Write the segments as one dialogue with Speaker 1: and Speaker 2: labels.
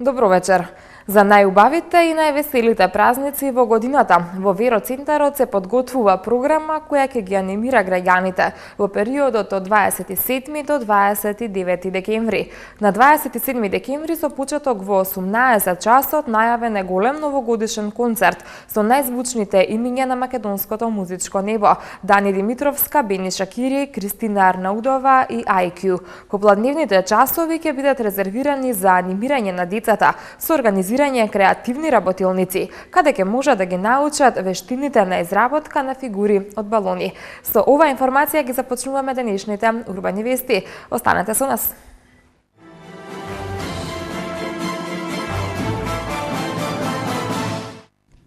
Speaker 1: Добро вечер. За најубавите и највеселите празници во годината во Вероцентарот се подготвува програма која ќе ги анимира граѓаните во периодот од 27 до 29 декември. На 27 декември со почеток во 18 часот најавен е голем новогодишен концерт со најзвучните имиња на македонското музичко небо: Дани Димитровска, Бени Шакири, Кристина Арнаудова и IQ. Попладневните часови ќе бидат резервирани за анимирање на децата со организирање креативни работилници, каде ќе може да ги научат вештините на изработка на фигури од балони. Со ова информација ги започнуваме денешните урбани вести. Останете со нас.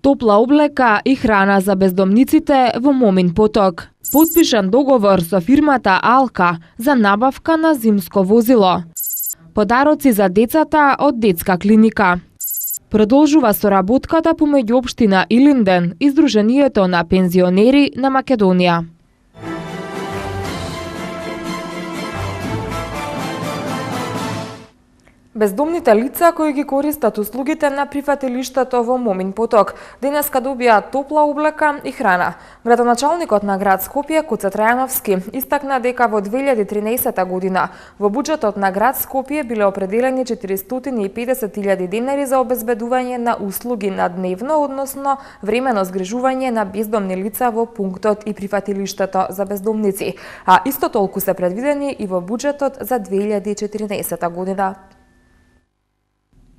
Speaker 1: Топла облека и храна за бездомниците во Момин поток. Потпишан договор со фирмата Алка за набавка на зимско возило. Подароци за децата од детска клиника. Продолжува соработката помеѓу општина Илинден и Сдруженијето на пензионери на Македонија. Бездомните лица кои ги користат услугите на прифатилиштето во Момин поток денеска добија топла облека и храна. Градоначалникот на град Скопје Куце Трајановски истакна дека во 2013 година во буџетот на град Скопје биле определени 450.000 денари за обезбедување на услуги на дневно, односно времено згрижување на бездомни лица во пунктот и прифатилиштето за бездомници, а исто толку се предвидени и во буџетот за 2014 година.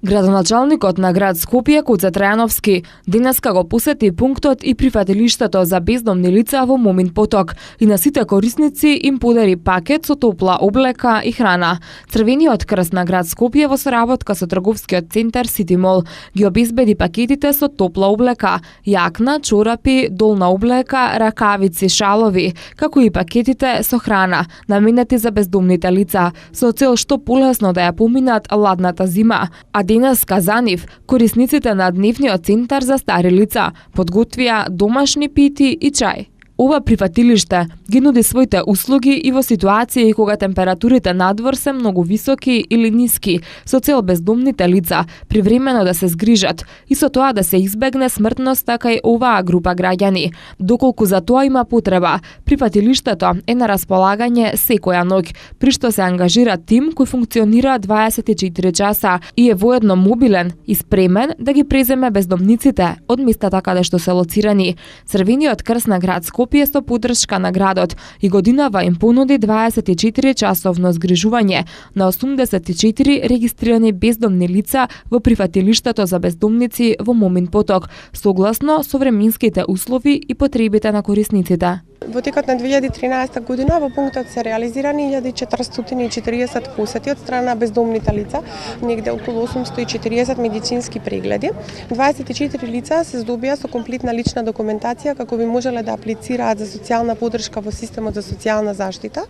Speaker 1: Градоначалникот на град Скопје Куце Трајановски денеска го посети пунктот и прифатилиштето за бездомни лица во Момин поток и на сите корисници им подари пакет со топла облека и храна. Црвениот крст на град Скопје во соработка со трговскиот центар Сити Мол ги обезбеди пакетите со топла облека, јакна, чорапи, долна облека, ракавици, шалови, како и пакетите со храна наменети за бездомните лица, со цел што полесно да ја поминат ладната зима. А денеска за нив корисниците на дневниот центар за стари лица подготвија домашни пити и чај. Ова прифатилиште ги нуди своите услуги и во ситуации кога температурите надвор се многу високи или ниски, со цел бездомните лица привремено да се згрижат и со тоа да се избегне смртноста кај оваа група граѓани. Доколку за тоа има потреба, прифатилиштето е на располагање секоја ноќ, при што се ангажира тим кој функционира 24 часа и е воедно мобилен и спремен да ги преземе бездомниците од местата каде што се лоцирани. Црвениот крст на град Скопје со поддршка на градот и годинава им понуди 24 часовно згрижување на 84 регистрирани бездомни лица во прифатилиштето за бездомници во Момин поток, согласно со временските услови и потребите на корисниците.
Speaker 2: Во текот на 2013 година во пунктот се реализирани 1440 посети од страна бездомните лица, негде околу 840 медицински прегледи. 24 лица се здобија со комплетна лична документација како би можеле да аплицираат за социјална поддршка во системот за социјална заштита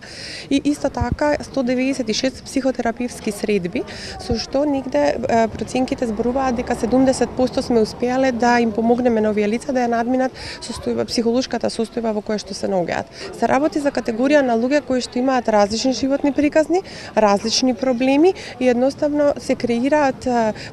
Speaker 2: и исто така 196 психотерапевски средби, со што негде проценките зборуваат дека 70% сме успеале да им помогнеме на овие лица да ја надминат психолошката состојба во која што се наоѓаат. Се работи за категорија на луѓе кои што имаат различни животни приказни, различни проблеми и едноставно се креираат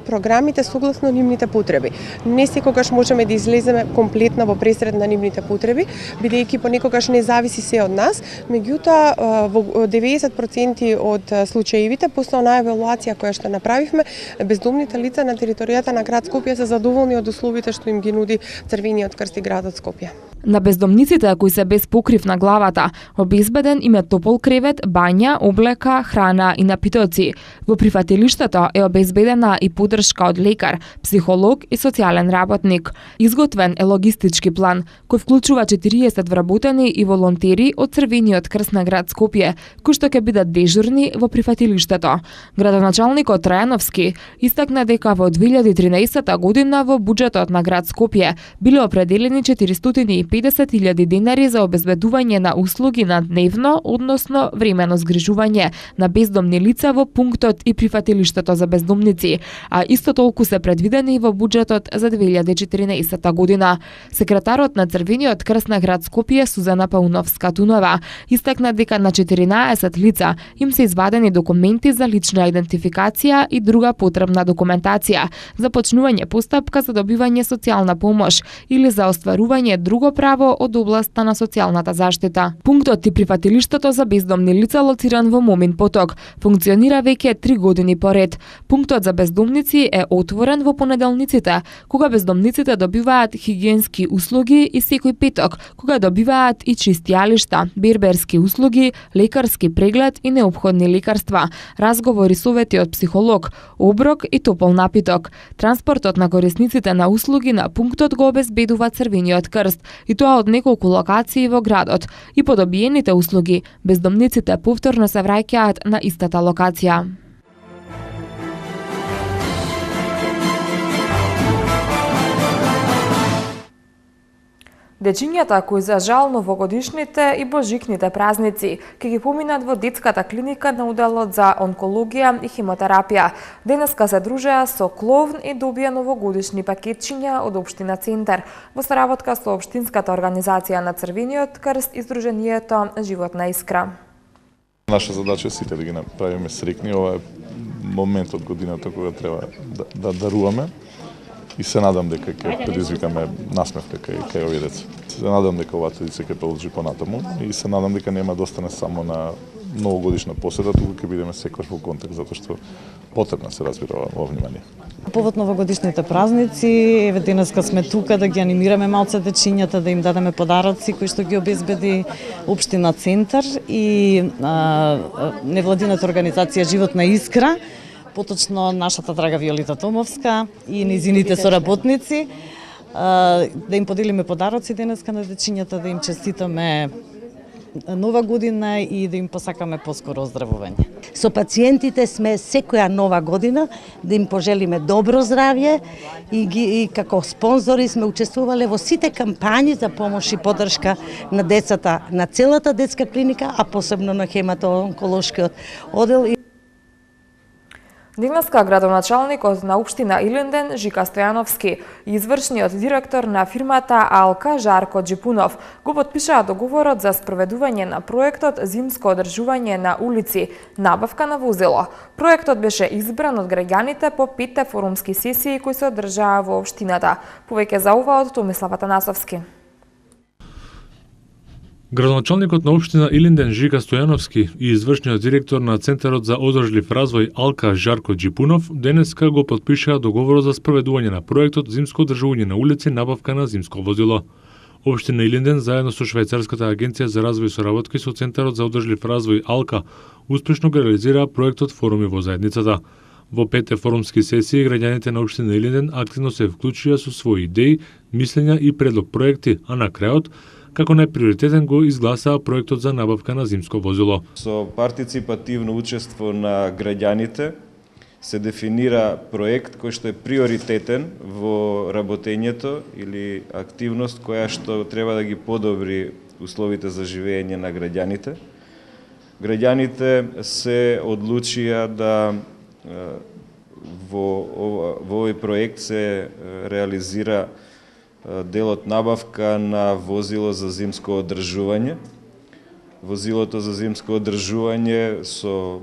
Speaker 2: програмите согласно нивните потреби. Не секогаш можеме да излеземе комплетно во пресред на нивните потреби, бидејќи понекогаш не зависи се од нас, меѓутоа во 90% од случаевите после онаа евалуација која што направивме, бездомните лица на територијата на град Скопје се задоволни од условите што им ги нуди Црвениот крст и градот Скопје.
Speaker 1: На бездомниците кои се без покрив на главата, обезбеден им е топол кревет, бања, облека, храна и напитоци. Во прифатилиштето е обезбедена и поддршка од лекар, психолог и социјален работник. Изготвен е логистички план кој вклучува 40 вработени и волонтери од Црвениот крст на град Скопје, кои што ќе бидат дежурни во прифатилиштето. Градоначалникот Трајановски истакна дека во 2013 година во буџетот на град Скопје биле определени 450 50.000 денари за обезбедување на услуги на дневно, односно времено згрижување на бездомни лица во пунктот и прифатилиштето за бездомници, а исто толку се предвидени и во буџетот за 2014 година. Секретарот на Црвениот крст на град Скопје Сузана Пауновска-Тунова истакна дека на 14 лица им се извадени документи за лична идентификација и друга потребна документација, започнување постапка за добивање социјална помош или за остварување друго право од областа на социјалната заштита. Пунктот и прифатилиштето за бездомни лица лоциран во Момин поток функционира веќе 3 години поред. Пунктот за бездомници е отворен во понеделниците, кога бездомниците добиваат хигиенски услуги и секој петок, кога добиваат и чистијалишта, берберски услуги, лекарски преглед и неопходни лекарства, разговори, совети од психолог, оброк и топол напиток. Транспортот на корисниците на услуги на пунктот го обезбедува Црвениот крст, и тоа од неколку локации во градот, и по добиените услуги бездомниците повторно се враќаат на истата локација. Дечињата кои за жал новогодишните и божикните празници ќе ги поминат во детската клиника на уделот за онкологија и хемотерапија. Денеска се дружеа со кловн и добија новогодишни пакетчиња од општина Центар во соработка со општинската организација на Црвениот крст и Сдруженијето Животна искра.
Speaker 3: Наша задача е сите да ги направиме срекни. Ова е момент од годината кога треба да даруваме. И се надам дека ќе предизвикаме насмевка кај овие деца. Се надам дека оваа традиција ќе продолжи понатаму и се надам дека нема да остане само на новогодишна посета, туку ќе бидеме секогаш во контакт, затоа што потребно се разбира ова внимание.
Speaker 4: Повод новогодишните празници, еве денеска сме тука да ги анимираме малце дечињата, да им дадеме подароци кои што ги обезбеди општина Центар и невладината организација Животна искра, поточно нашата драга Виолита Томовска и низините соработници, да им поделиме подароци денеска на дечињата, да им честитаме нова година и да им посакаме поскоро оздравување.
Speaker 5: Со пациентите сме секоја нова година да им пожелиме добро здравје и како спонзори сме учествувале во сите кампањи за помош и поддршка на децата на целата детска клиника, а посебно на хематоонколошкиот одел.
Speaker 1: Денеска градоначалникот на општина Илинден Жика Стојановски и извршниот директор на фирмата Алка Жарко Джипунов го потпишаа договорот за спроведување на проектот Зимско одржување на улици, набавка на возило. Проектот беше избран од граѓаните по 5 форумски сесии кои се одржаа во општината. Повеќе за ова од Томислав Атанасовски.
Speaker 6: Градоначалникот на општина Илинден Жика Стојановски и извршниот директор на Центарот за одржлив развој Алка Жарко Джипунов денеска го потпишаа договорот за спроведување на проектот Зимско одржување на улици, набавка на зимско возило. Општина Илинден заедно со Швајцарската агенција за развој и соработки со Центарот за одржлив развој Алка успешно го реализираа проектот Форуми во заедницата. Во 5 форумски сесии граѓаните на општина Илинден активно се вклучија со своји идеи, мислења и предлог проекти, а на крајот како најприоритетен го изгласаа проектот за набавка на зимско возило.
Speaker 7: Со партиципативно учество на граѓаните се дефинира проект кој што е приоритетен во работењето или активност која што треба да ги подобри условите за живење на граѓаните. Граѓаните се одлучија да во овој проект се реализира делот набавка на возило за зимско одржување. Возилото за зимско одржување со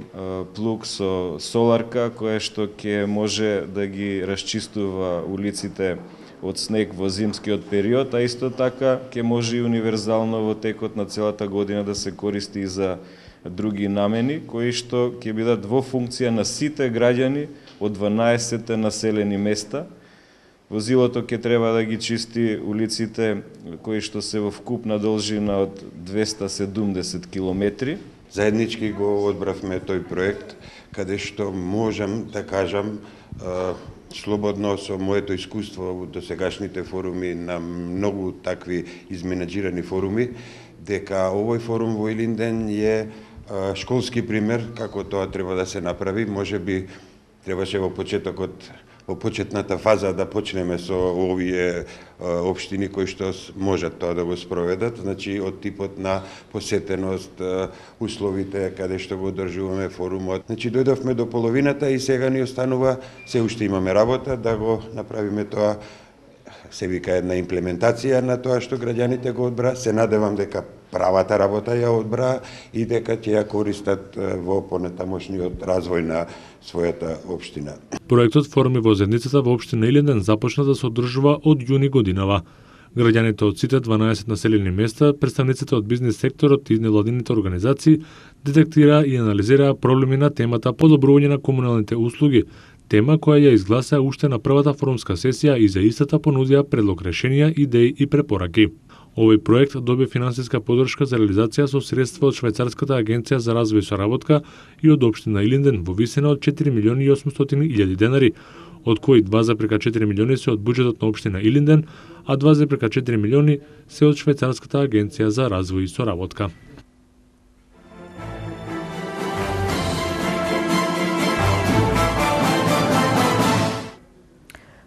Speaker 7: плуг со соларка која што ќе може да ги расчистува улиците од снег во зимскиот период, а исто така ќе може и универзално во текот на целата година да се користи и за други намени кои што ќе бидат во функција на сите граѓани од 12 населени места. Возилото ќе треба да ги чисти улиците кои што се во вкупна должина од 270 километри.
Speaker 8: Заеднички го одбравме тој проект, каде што можам да кажам слободно со моето искуство во досегашните форуми на многу такви изменаџирани форуми, дека овој форум во Илинден е школски пример како тоа треба да се направи. Можеби требаше во почетокот во почетната фаза да почнеме со овие општини кои што можат тоа да го спроведат, значи од типот на посетеност, условите каде што го одржуваме форумот. Значи дојдовме до половината и сега ни останува, се уште имаме работа да го направиме тоа, се вика една имплементација на тоа што граѓаните го одбра. Се надевам дека правата работа ја одбра и дека ќе ја користат во понатамошниот развој на својата општина.
Speaker 6: Проектот Форуми во заедницата во општина Илинден започна да се одржува од јуни годинава. Граѓаните од сите 12 населени места, представниците од бизнис секторот и невладините организации детектира и анализира проблеми на темата подобрување на комуналните услуги, тема која ја изгласа уште на првата форумска сесија и за истата понудија предлог решенија, идеи и препораки. Овој проект доби финансиска поддршка за реализација со средства од Швајцарската агенција за развој и соработка и од општина Илинден во висина од 4.800.000 денари, од кои 2,4 милиони се од буџетот на општина Илинден, а 2,4 милиони се од Швајцарската агенција за развој и соработка.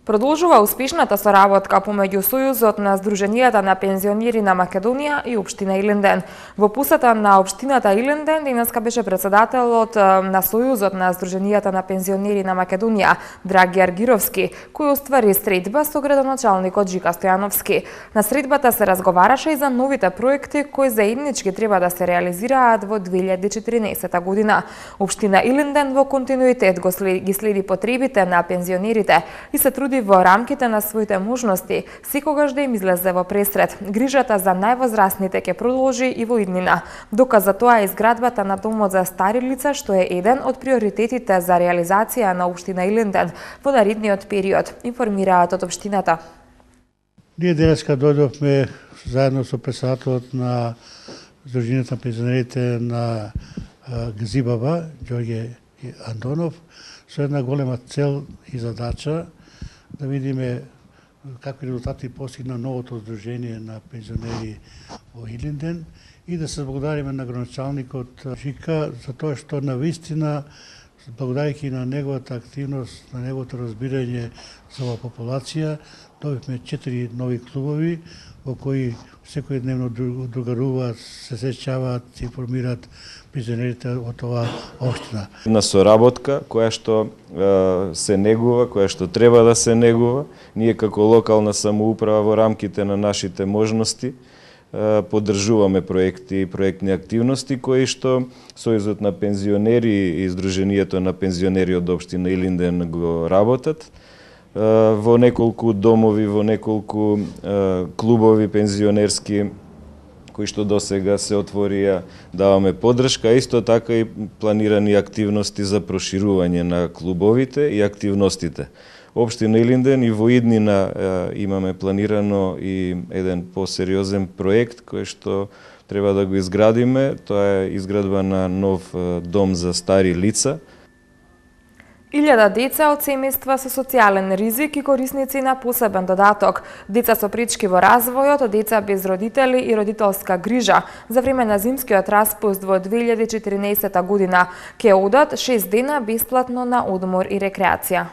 Speaker 1: Продолжува успешната соработка помеѓу Сојузот на Сдруженијата на пензионери на Македонија и општина Илинден. Во посета на општината Илинден денеска беше председателот на Сојузот на Сдруженијата на пензионери на Македонија Драги Аргировски, кој оствари средба со градоначалникот Жика Стојановски. На средбата се разговараше и за новите проекти кои заеднички треба да се реализираат во 2014 година. Општина Илинден во континуитет ги следи потребите на пензионерите и се труди во рамките на своите можности секогаш да им излезе во пресред. Грижата за највозрасните ќе продолжи и во иднина. Доказ за тоа е изградбата на домот за стари лица, што е еден од приоритетите за реализација на општина Илинден во наредниот период, информираат од општината.
Speaker 9: Ние денеска дојдовме заедно со председателот на Сдруженијата на пензионерите на ГЗИБАБ, Ѓорѓе Антонов, со една голема цел и задача да видиме какви резултати постигна новото Сдружение на пензионери во Илинден и да се благодариме на градоначалникот Жика за тоа што навистина, благодарејќи на неговата активност, на неговото разбирање за оваа популација, добивме 4 нови клубови во кои секојдневно другаруваат, се сеќаваат, се информираат пензионерите од оваа општина.
Speaker 7: На соработка која што се негува, која што треба да се негува, ние како локална самоуправа во рамките на нашите можности поддржуваме проекти и проектни активности кои што Сојузот на пензионери и Сдруженијето на пензионери од општина Илинден го работат во неколку домови, во неколку клубови пензионерски кои што досега се отворија, даваме поддршка, исто така и планирани активности за проширување на клубовите и активностите. Општина Илинден и во иднина имаме планирано и еден посериозен проект кој што треба да го изградиме, тоа е изградба на нов дом за стари лица.
Speaker 1: 1000 деца од семејства со социјален ризик и корисници на посебен додаток, деца со пречки во развојот, деца без родители и родителска грижа за време на зимскиот распуст во 2014 година ќе одат 6 дена бесплатно на одмор и рекреација.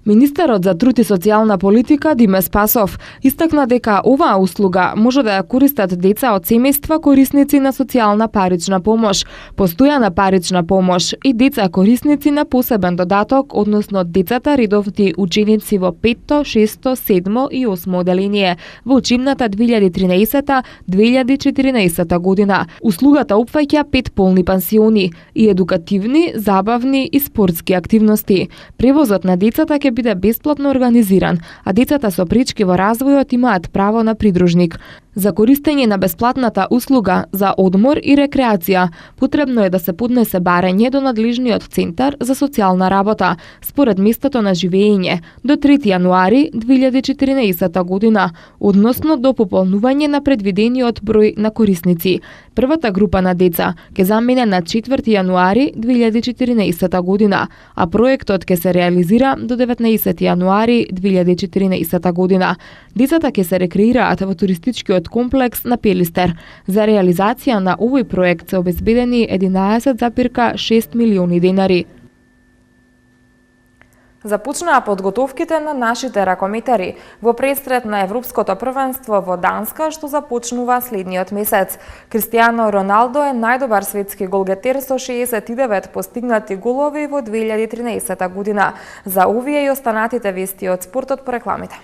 Speaker 1: Министерот за труд и социјална политика Диме Спасов истакна дека оваа услуга може да ја користат деца од семејства корисници на социјална парична помош, постојана парична помош и деца корисници на посебен додаток, односно децата редовни ученици во 5-то, 6-то, 7-то и 8-то оделение во учебната 2013-2014 година. Услугата опфаќа 5 полни пансиони и едукативни, забавни и спортски активности. Превозот на децата ќе биде бесплатно организиран, а децата со пречки во развојот имаат право на придружник. За користење на бесплатната услуга за одмор и рекреација потребно е да се поднесе барање до надлежниот центар за социјална работа според местото на живење до 3 јануари 2014 година, односно до пополнување на предвидениот број на корисници. Првата група на деца ќе замине на 4 јануари 2014 година, а проектот ќе се реализира до 19 јануари 2014 година. Децата ќе се рекреираат во туристичкиот комплекс на Пелистер. За реализација на овој проект се обезбедени 11,6 милиони денари. Започнаа подготовките на нашите ракометари во престрет на Европското првенство во Данска, што започнува следниот месец. Кристијано Роналдо е најдобар светски голгетер со 69 постигнати голови во 2013 година. За овие и останатите вести од спортот по рекламите.